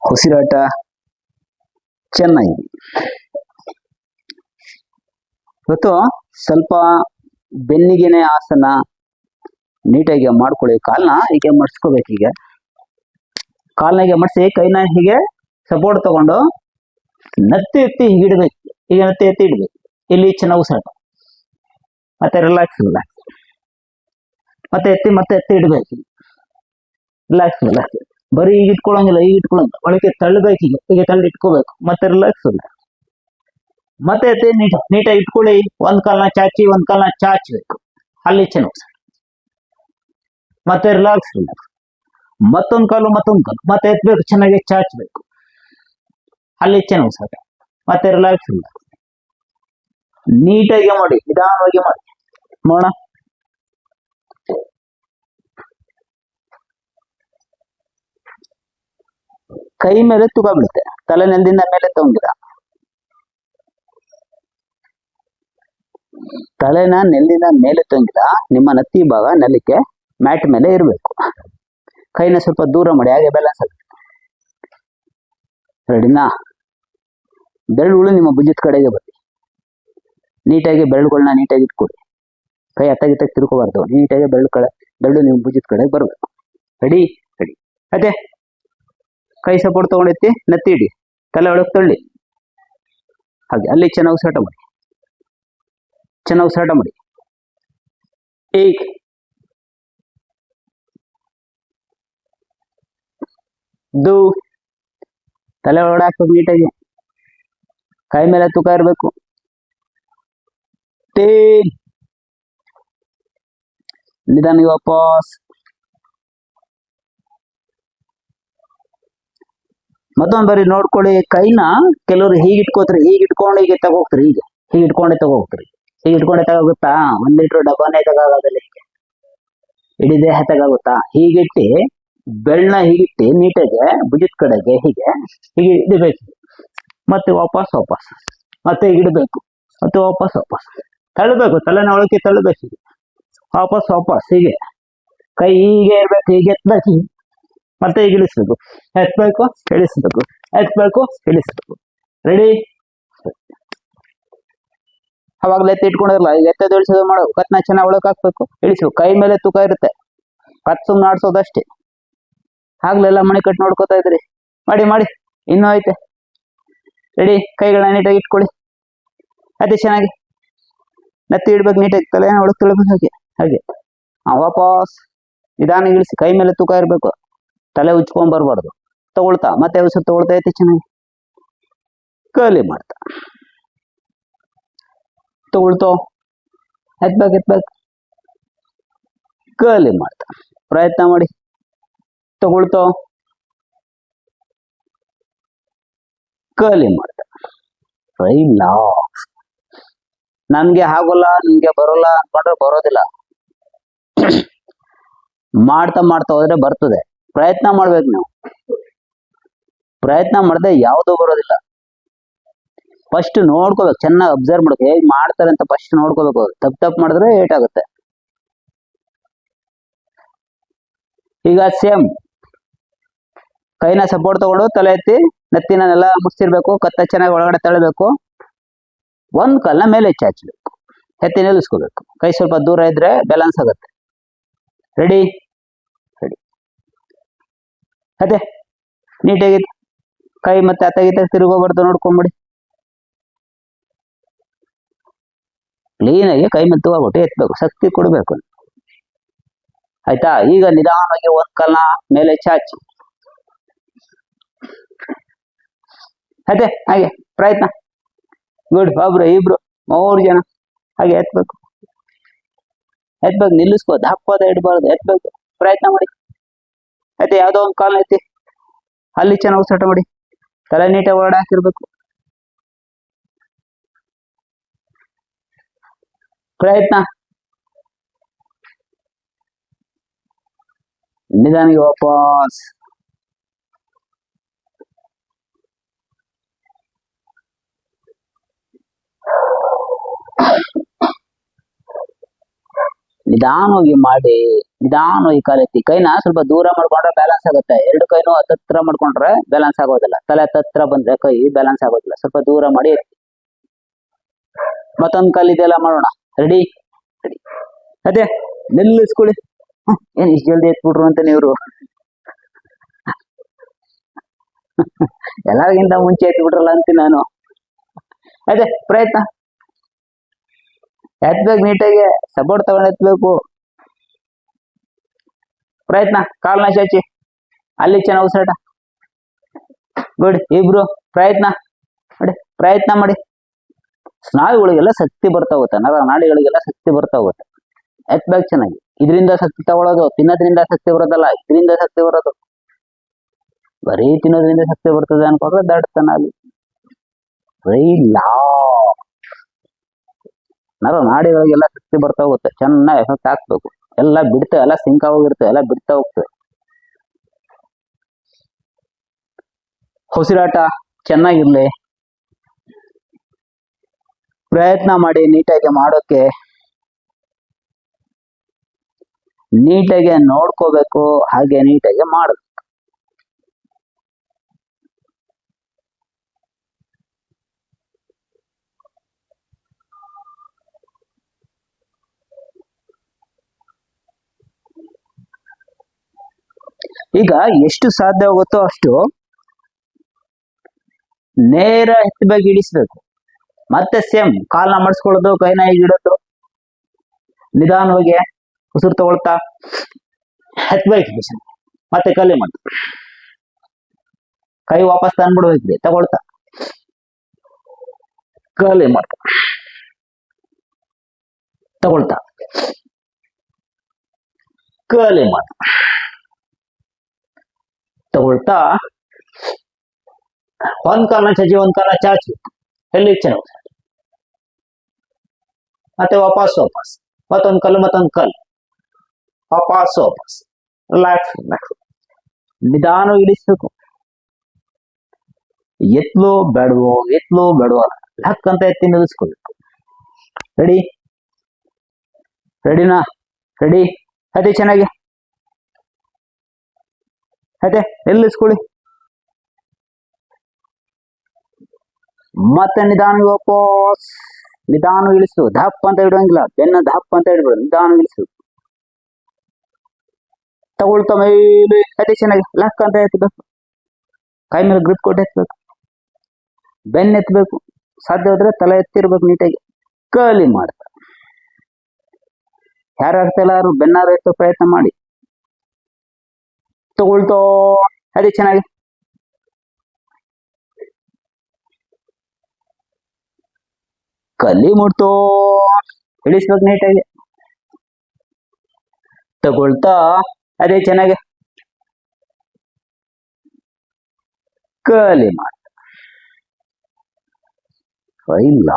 S1: ಉಸಿರಾಟ ಚೆನ್ನಾಗಿ. ಇವತ್ತು ಸ್ವಲ್ಪ ಬೆನ್ನಿಗೆನೆ ಆಸನ ನೀಟಾಗಿ ಮಾಡ್ಕೊಳ್ಳಿ. ಕಾಲ್ನ ಹೀಗೆ ಮಡ್ಸ್ಕೋಬೇಕು. ಹೀಗೆ ಕಾಲ್ನ ಹೀಗೆ ಮಡ್ಸಿ, ಕೈನ ಹೀಗೆ ಸಪೋರ್ಟ್ ತಗೊಂಡು ನತ್ತಿ ಎತ್ತಿ ಹೀಗೆ ಇಡ್ಬೇಕು. ಹೀಗೆ ನತ್ತಿ ಎತ್ತಿ ಇಡ್ಬೇಕು. ಇಲ್ಲಿ ಚೆನ್ನಾಗಿ ಉಸಿರಾಟ. ಮತ್ತೆ ರಿಲ್ಯಾಕ್ಸ್. ಮತ್ತೆ ಎತ್ತಿ ಇಡ್ಬೇಕು. ರಿಲ್ಯಾಕ್ಸ್. ಬರೀ ಈಗ ಇಟ್ಕೊಳಂಗಿಲ್ಲ. ಒಳಗೆ ತಳ್ಳಬೇಕು. ಹೀಗೆ ತಳ್ಳಿ ಇಟ್ಕೋಬೇಕು. ಮತ್ತೆ ರಿಲ್ಯಾಕ್ಸ್. ಮತ್ತೆ ಎತ್ತಿ ನೀಟಾಗಿ ಇಟ್ಕೊಳ್ಳಿ. ಒಂದ್ ಕಾಲನ್ನ ಚಾಚಿ, ಒಂದ್ ಕಾಲನ್ನ ಚಾಚಬೇಕು. ಅಲ್ಲಿ ಚೆನ್ನಾಗಿ ಮತ್ತೆ ರಿಲ್ಯಾಕ್ಸ್. ಮತ್ತೊಂದು ಕಾಲು ಮತ್ತೆ ಎತ್ಬೇಕು. ಚೆನ್ನಾಗಿ ಚಾಚಬೇಕು. ಅಲ್ಲಿ ಚೆನ್ನಾಗಿ ಉಸಿರಾಟ. ಮತ್ತೆ ರಿಲ್ಯಾಕ್ಸ್. ನೀಟಾಗಿ ಮಾಡಿ, ನಿಧಾನವಾಗಿ ಮಾಡಿ ನೋಡೋಣ. ಕೈ ಮೇಲೆ ತೂಕ ಬೀಳುತ್ತೆ. ತಲೆ ನೆಲದಿಂದ ಮೇಲೆ ತಗೊಂಡಿರ. ತಲೆನ ನೆಲದಿಂದ ಮೇಲೆ ತಂಗಿದ ನಿಮ್ಮ ನತ್ತಿ ಭಾಗ ನೆಲಕ್ಕೆ ಮ್ಯಾಟ್ ಮೇಲೆ ಇರಬೇಕು. ಕೈನ ಸ್ವಲ್ಪ ದೂರ ಮಾಡಿ, ಹಾಗೆ ಬ್ಯಾಲೆನ್ಸ್ ಆಗುತ್ತೆ. ರೆಡಿನಾ? ಬೆರಳುಗಳು ನಿಮ್ಮ ಭುಜದ ಕಡೆಗೆ ಬರಲಿ. ನೀಟಾಗಿ ಬೆರಳುಗಳನ್ನ ನೀಟಾಗಿ ಇಟ್ಕೊಳ್ಳಿ. ಕೈ ಅತ್ತಾಗಿತ್ತಾಗಿ ತಿರ್ಕೋಬಾರ್ದು. ನೀಟಾಗಿ ಬೆರಳು ನಿಮ್ಮ ಭುಜದ ಕಡೆಗೆ ಬರಬೇಕು. ರೆಡಿ. ಅದೇ ಕೈ ಸಪೋರ್ಟ್ ತಗೊಂಡೆತ್ತಿ, ನತ್ತಿ ಇಡಿ, ತಲೆ ಒಳಗೆ ತಳ್ಳಿ. ಹಾಗೆ ಅಲ್ಲಿ ಚೆನ್ನಾಗಿ ಉಸಿರಾಟ ಮಾಡಿ. ಈಗ ತಲೆ ಒಳಗಡೆ ಹಾಕ್ಬೇಕು ನೀಟಾಗಿ. ಕೈ ಮೇಲೆ ತೂಕ ಇರಬೇಕು. ನಿಧಾನ ವಾಪಸ್. ಮತ್ತೊಂದು ಬಾರಿ ನೋಡ್ಕೊಳ್ಳಿ. ಕೈನ ಕೆಲವರು ಹೀಗೆ ಇಟ್ಕೊಂಡು ಹೀಗೆ ತಗೋಗ್ತಾರೆ. ಹೀಗೆ ಇಟ್ಕೊಂಡೇ ತಗೋಗುತ್ತಾ? 1 ಲೀಟರ್ ಡಬ್ಬಾನೇ ತಗೋಗೋದಿಲ್ಲ. ಹೀಗೆ ಇಡೀ ದೇಹ ತಗೋಗುತ್ತಾ? ಹೀಗಿಟ್ಟು ಬೆಳ್ಳನ ಹೀಗಿಟ್ಟು ನೀಟಾಗಿ ಭುಜದ ಕಡೆಗೆ ಹೀಗೆ ಇಡಬೇಕು. ಮತ್ತೆ ವಾಪಸ್ ಮತ್ತೆ ಇಡಬೇಕು. ಮತ್ತೆ ವಾಪಸ್ ತಳ್ಳಬೇಕು. ತಲೆನ ಒಳಕ್ಕೆ ತಳ್ಳಬೇಕು. ವಾಪಸ್ ಹೀಗೆ ಕೈ ಹೀಗೆ ಇರ್ಬೇಕು. ಹೀಗೆ ಎತ್ತಬೇಕು. ಮತ್ತೆ ಈಗ ಇಳಿಸ್ಬೇಕು. ಎತ್ತಬೇಕು, ಇಳಿಸ್ಬೇಕು. ರೆಡಿ? ಅವಾಗಲೇ ಎತ್ತಿ ಇಟ್ಕೊಂಡಿರಲ್ಲ. ಈಗ ಎತ್ತದ ಇಳಿಸೋದು ಮಾಡೋ. ಕತ್ನ ಚೆನ್ನಾಗಿ ಒಳಕ್ ಹಾಕ್ಬೇಕು. ಇಳಿಸು. ಕೈ ಮೇಲೆ ತೂಕ ಇರುತ್ತೆ. ಕತ್ ಸುಮ್ಮನೆ ಆಡ್ಸೋದಷ್ಟೇ. ಆಗ್ಲೆಲ್ಲ ಮಣಿ ಕಟ್ ನೋಡ್ಕೋತಾ ಇದ್ರಿ. ಮಾಡಿ. ಇನ್ನೂ ಐತೆ. ರೆಡಿ? ಕೈಗಳನ್ನ ನೀಟಾಗಿ ಇಟ್ಕೊಳ್ಳಿ. ಅದೇ ಚೆನ್ನಾಗಿ ನತ್ತಿ ಇಡ್ಬೇಕು. ನೀಟಾಗಿ ತಲೆನ ಒಳಗೆ ತೊಳ್ಬೇಕು. ಹಾಗೆ ವಾಪಸ್ ನಿಧಾನ ಇಳಿಸಿ. ಕೈ ಮೇಲೆ ತೂಕ ಇರಬೇಕು. ತಲೆ ಉಚ್ಕೊಂಡ್ ಬರ್ಬಾರ್ದು. ತಗೊಳ್ತಾ ಮತ್ತೆ ಉಸಿರು ತಗೊಳ್ತಾ ಐತಿ. ಚೆನ್ನಾಗಿ ಕಲಿ ಮಾಡ್ತಾ ತಗೊಳ್ತೋ ಎತ್ಬೇಕು ಕಲಿ ಮಾಡ್ತಾ ಪ್ರಯತ್ನ ಮಾಡಿ ತಗೊಳ್ತೋ ಕಲಿ ಮಾಡ್ತಾ ರಿಲ್ಯಾಕ್ಸ್. ನನ್ಗೆ ಆಗೋಲ್ಲ ನಿಮ್ಗೆ ಬರೋಲ್ಲ ಅನ್ಕೊಂಡ್ರೆ ಬರೋದಿಲ್ಲ. ಮಾಡ್ತಾ ಮಾಡ್ತಾ ಹೋದ್ರೆ ಬರ್ತದೆ. ಪ್ರಯತ್ನ ಮಾಡ್ಬೇಕು ನೀವು. ಪ್ರಯತ್ನ ಮಾಡದೆ ಯಾವುದು ಬರೋದಿಲ್ಲ. ಫಸ್ಟ್ ನೋಡ್ಕೋಬೇಕು, ಚೆನ್ನಾಗಿ ಅಬ್ಸರ್ವ್ ಮಾಡ್ಬೇಕು ಹೇಗ್ ಮಾಡ್ತಾರೆ ಅಂತ ಫಸ್ಟ್ ನೋಡ್ಕೋಬೇಕು. ತಪ್ಪು ಮಾಡಿದ್ರೆ ಏಟ್ ಆಗುತ್ತೆ. ಈಗ ಸೇಮ್ ಕೈನ ಸಪೋರ್ಟ್ ತಗೊಂಡು ತಲೆ ಎತ್ತಿ ನೆತ್ತಿನೆಲ್ಲ ಮುಚ್ಚಿರ್ಬೇಕು. ಕತ್ತ ಚೆನ್ನಾಗಿ ಒಳಗಡೆ ತಳ್ಳಬೇಕು. ಒಂದ್ ಕಾಲ್ನ ಮೇಲೆ ಚಾಚಬೇಕು, ಎತ್ತಿ ನಿಲ್ಲಿಸ್ಕೋಬೇಕು. ಕೈ ಸ್ವಲ್ಪ ದೂರ ಇದ್ರೆ ಬ್ಯಾಲೆನ್ಸ್ ಆಗುತ್ತೆ. Ready ready. ಅದೇ ನೀಟಾಗಿ ಕೈ ಮತ್ತೆ ಅತ್ತಗೀತ ತಿರುಗೋಬಾರ್ದು, ನೋಡ್ಕೊಂಬಿಡಿ. ಕ್ಲೀನಾಗಿ ಕೈ ಮತ್ತೆ ಹೋಗ್ಬಿಟ್ಟು ಎತ್ಬೇಕು, ಶಕ್ತಿ ಕೊಡ್ಬೇಕು. ಆಯ್ತಾ? ಈಗ ನಿಧಾನವಾಗಿ ಒಂದ್ ಕಾಲ್ನ ಮೇಲೆ ಚಾಚಿ ಅದೇ ಹಾಗೆ ಪ್ರಯತ್ನ. ಗುಡ್. ಒಬ್ರು ಇಬ್ರು 3 ಜನ ಹಾಗೆ ಎತ್ಬೇಕು. ನಿಲ್ಲಿಸ್ಕೋ, ದಪ್ಪದ ಇಡಬಾರ್ದು, ಎತ್ಬೇಕು. ಪ್ರಯತ್ನ ಮಾಡಿ. ಆಯ್ತು, ಯಾವ್ದೋ ಒಂದು ಕಾಲ್ ಐತಿ ಅಲ್ಲಿ ಚೆನ್ನಾಗಿ ಉಸಿರಾಟ ಮಾಡಿ. ತಲೆ ನೀಟಾಗಿ ಒಳಗಡೆ ಹಾಕಿರ್ಬೇಕು. ಪ್ರಯತ್ನ. ನಿಧಾನಿಗೆ ವಾಪಸ್. ನಿಧಾನವಾಗಿ ಮಾಡಿ. ನಿಧಾನವಾಗಿ ಕಾಲೆತ್ತಿ. ಕೈನ ಸ್ವಲ್ಪ ದೂರ ಮಾಡ್ಕೊಂಡ್ರೆ ಬ್ಯಾಲೆನ್ಸ್ ಆಗುತ್ತೆ. 2 ಕೈನೂ ಹತ್ತತ್ರ ಮಾಡ್ಕೊಂಡ್ರೆ ಬ್ಯಾಲೆನ್ಸ್ ಆಗೋದಿಲ್ಲ. ತಲೆ ಹತ್ತತ್ರ ಬಂದ್ರೆ ಕೈ ಬ್ಯಾಲೆನ್ಸ್ ಆಗೋದಿಲ್ಲ. ಸ್ವಲ್ಪ ದೂರ ಮಾಡಿ ಎತ್ತಿ. ಮತ್ತೊಂದ್ ಕಾಲ್ ಇದೆಲ್ಲ ಮಾಡೋಣ. Ready ready. ಅದೇ ನಿಲ್ಲಿಸ್ಕೊಳ್ಳಿ. ಏನ್ ಇಷ್ಟು ಜಲ್ದಿ ಎತ್ಬಿಟ್ರು ಅಂತ ನೀವ್ರು. ಎಲ್ಲರಿಗಿಂತ ಮುಂಚೆ ಎತ್ಬಿಟ್ರಲ್ಲ ಅಂತೀನಿ ನಾನು. ಅದೇ ಪ್ರಯತ್ನ. ಎತ್ಬೇಕು, ನೀಟಾಗಿ ಸಪೋರ್ಟ್ ತಗೊಂಡು ಎತ್ಬೇಕು. ಪ್ರಯತ್ನ. ಕಾಲ್ನ ಚಾಚಿ ಅಲ್ಲಿ ಚೆನ್ನಾಗಿ ಉಸಿರಾಟ. ಗುಡ್. ಇಬ್ರು ಪ್ರಯತ್ನ ಮಾಡಿ. ಪ್ರಯತ್ನ ಮಾಡಿ. ಸ್ನಾಯುಗಳಿಗೆಲ್ಲ ಶಕ್ತಿ ಬರ್ತಾ ಹೋಗುತ್ತೆ. ನಾಡಿಗಳಿಗೆಲ್ಲ ಶಕ್ತಿ ಬರ್ತಾ ಹೋಗುತ್ತೆ. ಎತ್ಬೇಕು ಚೆನ್ನಾಗಿ. ಇದರಿಂದ ಶಕ್ತಿ ತಗೊಳ್ಳೋದು, ತಿನ್ನೋದ್ರಿಂದ ಶಕ್ತಿ ಬರೋದಲ್ಲ, ಇದರಿಂದ ಶಕ್ತಿ ಬರೋದು. ಬರೀ ತಿನ್ನೋದ್ರಿಂದ ಶಕ್ತಿ ಬರ್ತದೆ ಅನ್ಕೊಂಡ್ರೆ ದಡ್ತನ ಅಲ್ಲಿ. ನಾಡಿಗಳಿಗೆಲ್ಲ ಶಕ್ತಿ ಬರ್ತಾ ಹೋಗುತ್ತೆ. ಚೆನ್ನಾಗಿ ಎಫೆಕ್ಟ್ ಹಾಕ್ಬೇಕು. ಎಲ್ಲ ಬಿಡ್ತೇವೆ, ಎಲ್ಲ ಸಿಂಕ್ ಆಗೋಗಿರ್ತವೆ, ಎಲ್ಲ ಬಿಡ್ತಾ ಹೋಗ್ತೇವೆ. ಉಸಿರಾಟ ಚೆನ್ನಾಗಿರ್ಲಿ. ಪ್ರಯತ್ನ ಮಾಡಿ ನೀಟಾಗಿ ಮಾಡೋಕೆ. ನೀಟಾಗಿ ನೋಡ್ಕೋಬೇಕು, ಹಾಗೆ ನೀಟಾಗಿ ಮಾಡಬೇಕು. ಈಗ ಎಷ್ಟು ಸಾಧ್ಯವಾಗುತ್ತೋ ಅಷ್ಟು ನೇರ ಎತ್ತಬೇಕು, ಇಡಿಸ್ಬೇಕು. ಮತ್ತೆ ಸೇಮ್ ಕಾಲ್ನ ಮಡಿಸ್ಕೊಳ್ಳೋದು, ಕೈನ ಈಗ ಇಡೋದು. ನಿಧಾನವಾಗಿ ಉಸಿರು ತಗೊಳ್ತಾ ಎತ್ತಬೇಕು. ಮತ್ತೆ ಕಲಿ ಮಾಡಿ ಕೈ ವಾಪಸ್ ತಂದ್ಬಿಡ್ಬೇಕ್ರಿ. ತಗೊಳ್ತಾ ಕಲಿ ಮಾಡ್ತಾ ತಗೊಳ್ತಾ ಕಲಿ ಮಾಡ್ತಾ ತಗೊಳ್ತಾ ಒಂದ್ ಕಾಲ್ನ ಚಾಚಿ, ಒಂದ್ ಕಾಲ್ನ ಚಾಚಿ. ಎಲ್ಲಿ ಚೆನ್ನಾಗಿ ಮತ್ತೆ ವಾಪಸ್ ಮತ್ತೊಂದ್ ಕಲ್ಲು, ವಾಪಸ್ ರಿಲ್ಯಾಕ್ಸ್. ನಿಧಾನ ಇಳಿಸ್ಬೇಕು. ಎತ್ಲೋ ಬೇಡವೋ ಲಕ್ ಅಂತ ಎತ್ತಿ ನಿಲ್ಲಿಸ್ಕೋಬೇಕು. ರೆಡಿನಾ? ರೆಡಿ. ಅದೇ ಚೆನ್ನಾಗಿ ಅದೇ ನಿಲ್ಲಿಸ್ಕೊಳ್ಳಿ. ಮತ್ತೆ ನಿಧಾನ ವಾಪಸ್. ನಿಧಾನ ಇಳಿಸು. ದಪ್ಪ ಅಂತ ಇಡುವಂಗಿಲ್ಲ. ಬೆನ್ನ ದಪ್ಪ ಅಂತ ಇಡ್ಬೇಡ. ನಿಧಾನ ಇಳಿಸು. ತಗೊಳ್ತಾ ಮೇಲೆ ಅದೇ ಚೆನ್ನಾಗಿ ಲಕ್ ಅಂತ ಎತ್ತಬೇಕು. ಕೈ ಮೇಲೆ ಗ್ರಿಪ್ ಕೊಟ್ಟು ಎತ್ತಬೇಕು. ಬೆನ್ನ ಎತ್ತಬೇಕು. ಸಾಧ್ಯ ಹೋದ್ರೆ ತಲೆ ಎತ್ತಿರ್ಬೇಕು ನೀಟಾಗಿ. ಕಲಿ ಮಾಡ್ತಾ ಯಾರಾಗ್ತಾ ಇಲ್ಲ ಬೆನ್ನಾರು ಎತ್ತೋ ಪ್ರಯತ್ನ ಮಾಡಿ. ತಗೊಳ್ತೋ ಅದೇ ಚೆನ್ನಾಗಿ ಕಲಿ ಮುಟ್ತೋ ಇಳಿಸ್ಬೇಕು ನೀಟಾಗಿ. ತಗೊಳ್ತಾ ಅದೇ ಚೆನ್ನಾಗಿ ಕಲಿ ಮಾಡಿ ಇಲ್ಲ.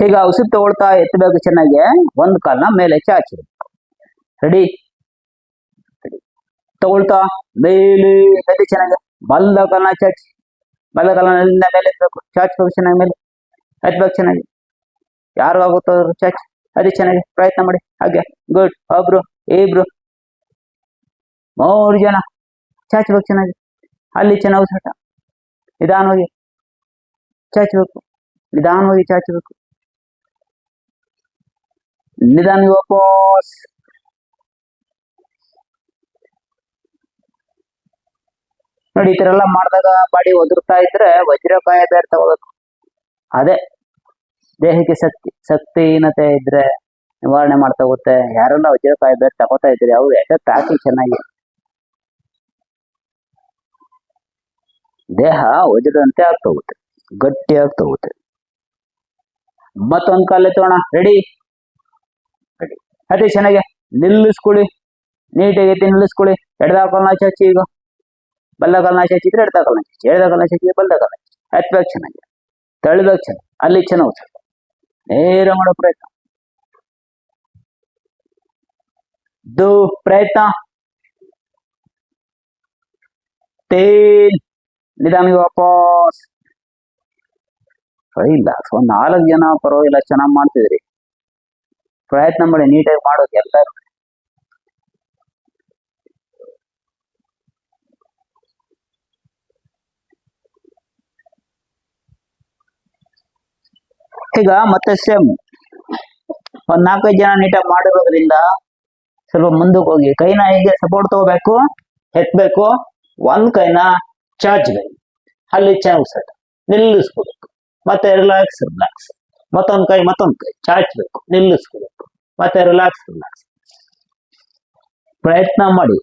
S1: ಈಗ ಔಷಧಿ ತಗೊಳ್ತಾ ಎತ್ತಬೇಕು ಚೆನ್ನಾಗಿ. ಒಂದು ಕಾಲನ ಮೇಲೆ ಚಾಚಬೇಕು. ರೆಡಿ. ತಗೊಳ್ತಾ ಮೇಲೆ ಎತ್ತಿ ಚೆನ್ನಾಗಿ. ಬಲ್ದ ಕಾಲನ ಚಾಚಿ. ಬಲ್ದ ಕಾಲನ ಮೇಲೆ ಎತ್ತಬೇಕು. ಚಾಚಬೇಕು ಚೆನ್ನಾಗಿ. ಮೇಲೆ ಎತ್ತಬೇಕು ಚೆನ್ನಾಗಿ. ಯಾರು ಆಗುತ್ತೋ ಚಾಚಿ ಅದೇ ಚೆನ್ನಾಗಿ ಪ್ರಯತ್ನ ಮಾಡಿ. ಹಾಗೆ ಗುಡ್. ಒಬ್ರು ಇಬ್ರು 3 ಜನ ಚಾಚಬೇಕು ಚೆನ್ನಾಗಿ. ಅಲ್ಲಿ ಚೆನ್ನಾಗಿ ಉಸಿರಾಟ. ನಿಧಾನವಾಗಿ ಚಾಚಬೇಕು. ನಿಧಾನವಾಗಿ ಚಾಚಬೇಕು. ನಿಧಾನವಾಗಿ ವಾಪಸ್. ನೋಡಿ, ಈ ತರ ಎಲ್ಲ ಮಾಡಿದಾಗ ಬಾಡಿ ಒದರ್ತಾ ಇದ್ರೆ ವಜ್ರಕಾಯ ಬೇರೆ ತಗೋಬೇಕು. ಅದೇ ದೇಹಕ್ಕೆ ಶಕ್ತಿಹೀನತೆ ಇದ್ರೆ ನಿವಾರಣೆ ಮಾಡ್ತಾ ಹೋಗುತ್ತೆ. ಯಾರೆಲ್ಲ ವಜ್ರಕಾಯ ಬೇರೆ ತಗೋತಾ ಇದ್ರಿ ಅವ್ರು ಎಫೆಕ್ಟ್ ಹಾಕಿ ಚೆನ್ನಾಗಿ. ದೇಹ ವಜ್ರದಂತೆ ಆಗ್ತಾ ಹೋಗುತ್ತೆ, ಗಟ್ಟಿ ಆಗ್ತಾ ಹೋಗುತ್ತೆ. ಮತ್ತೊಂದು ಕಾಲ ಎತ್ತೋಣ. ರೆಡಿ. ರೆಡಿ. ಅದೇ ಚೆನ್ನಾಗಿ ನಿಲ್ಲಿಸ್ಕೊಳ್ಳಿ. ನೀಟಾಗಿ ಎತ್ತಿ ನಿಲ್ಲಿಸ್ಕೊಳ್ಳಿ. ಎಡದ ಕಾಲನ ಚಾಚಿ. ಈಗ ಬಲ್ಲ ಕಾಲನ ಚಾಚಿದ್ರೆ ಎಡದ ಕಾಲನ ಚಾಚಿ. ಎಡದ ಕಾಲನ ಚಾಚಿದ್ರೆ ಬಲ್ದ ಕಾಲನ ಚಾಚಿ. ಎತ್ತಬೇಕು ಚೆನ್ನಾಗಿ. ತಳ್ಬೇಕು ಚೆನ್ನಾಗಿ. ಅಲ್ಲಿ ಚೆನ್ನಾಗಿ ನೇರ ಮಾಡೋ ಪ್ರಯತ್ನ. ಪ್ರಯತ್ನ. ನಿಧಾನವಾಗಿ ವಾಪಸ್. ಇಲ್ಲ, ಒಂದ್ 4 ಜನ ಪರವಾಗಿಲ್ಲ, ಚೆನ್ನಾಗಿ ಮಾಡ್ತಿದ್ರಿ. ಪ್ರಯತ್ನ ಮಾಡಿ ನೀಟಾಗಿ ಮಾಡೋದು ಎಲ್ಲರೂ. ಈಗ ಮತ್ತೆ ಸೇಮ್ ಒಂದ್ 4-5 ಜನ ನೀಟಾಗಿ ಮಾಡಿರೋದ್ರಿಂದ ಸ್ವಲ್ಪ ಮುಂದಕ್ಕೆ ಹೋಗಿ ಕೈನ ಹೀಗೆ ಸಪೋರ್ಟ್ ತಗೋಬೇಕು. ಎತ್ತಬೇಕು. ಒಂದ್ ಕೈನ ಚಾಚಬೇಕು. ಅಲ್ಲಿ ಚೆನ್ನಾಗಿ ಸೆಟ್ ನಿಲ್ಲಿಸ್ಕೋಬೇಕು. ಮತ್ತೆ ರಿಲ್ಯಾಕ್ಸ್. ಮತ್ತೊಂದ್ ಕೈ ಚಾಚಬೇಕು. ನಿಲ್ಲಿಸ್ಕೋಬೇಕು. ಮತ್ತೆ ರಿಲ್ಯಾಕ್ಸ್. ಪ್ರಯತ್ನ ಮಾಡಿ.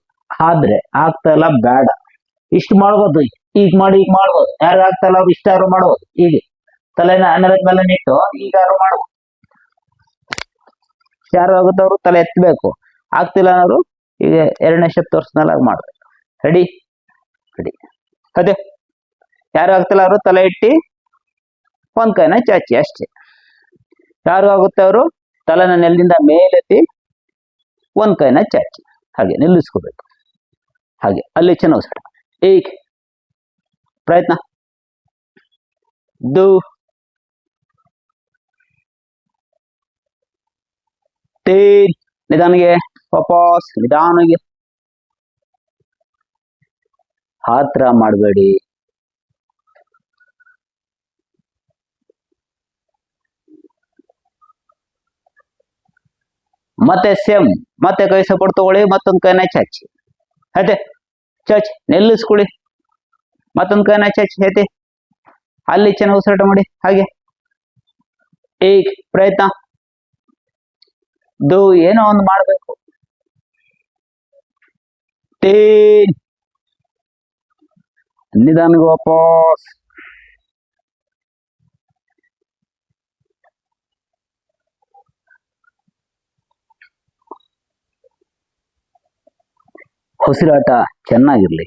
S1: ಆದ್ರೆ ಆಗ್ತಾ ಇಲ್ಲ, ಬೇಡ. ಇಷ್ಟು ಮಾಡ್ಬೋದು. ಈಗ ಮಾಡ್ಬೋದು. ಯಾರು ಆಗ್ತಾ ಇಲ್ಲ ಅವ್ರು ಇಷ್ಟಾರು ಮಾಡ್ಬೋದು. ಹೀಗೆ ತಲೆನ ನೆಲದ ಮೇಲೆ ನಿಟ್ಟು ಈಗಾರು ಮಾಡ್ಬೋದು. ಯಾರು ಆಗುತ್ತವ್ರು ತಲೆ ಎತ್ತಬೇಕು. ಆಗ್ತಿಲ್ಲ ಅನ್ನೋರು ಈಗ 2ನೇ ಸ್ಟೆಪ್ ತೋರಿಸ್ನಲ್ಲ ಮಾಡ್ಬೇಕು. ರೆಡಿ. ರೆಡಿ. ಅದೇ ಯಾರು ಆಗ್ತಿಲ್ಲ ಅವರು ತಲೆ ಇಟ್ಟು ಒಂದ್ ಕೈನ ಚಾಚಿ ಅಷ್ಟೇ. ಯಾರು ಆಗುತ್ತೆ ಅವರು ತಲೆನ ನೆಲದಿಂದ ಮೇಲೆತ್ತಿ ಒಂದ್ ಕೈನ ಚಾಚಿ ಹಾಗೆ ನಿಲ್ಲಿಸ್ಕೋಬೇಕು. ಹಾಗೆ ಅಲ್ಲಿ ಚೆನ್ನಾಗಿ ಸಡ. ಈಗ ಪ್ರಯತ್ನ. ನಿಧಾನಿಗೆ ವಾಪಸ್. ನಿಧಾನಿಗೆ. ಹತ್ರ ಮಾಡಬೇಡಿ. ಮತ್ತೆ ಸೇಮ್. ಮತ್ತೆ ಕೈ ಸಪೋರ್ಟ್ ತಗೊಳ್ಳಿ. ಮತ್ತೊಂದು ಕೈನ ಚಾಚಿ. ಅದೇ ಚಾಚಿ ನಿಲ್ಲಿಸ್ಕೊಳ್ಳಿ. ಮತ್ತೊಂದು ಕೈನ ಚಾಚಿ ಐತಿ. ಅಲ್ಲಿ ಚೆನ್ನಾಗಿ ಉಸಿರಾಟ ಮಾಡಿ. ಹಾಗೆ ಈಗ ಪ್ರಯತ್ನ. ಏನೋ ಒಂದು ಮಾಡಬೇಕು. ನಿಧಾನಕ್ಕೆ ವಾಪಸ್. ಉಸಿರಾಟ ಚೆನ್ನಾಗಿರ್ಲಿ.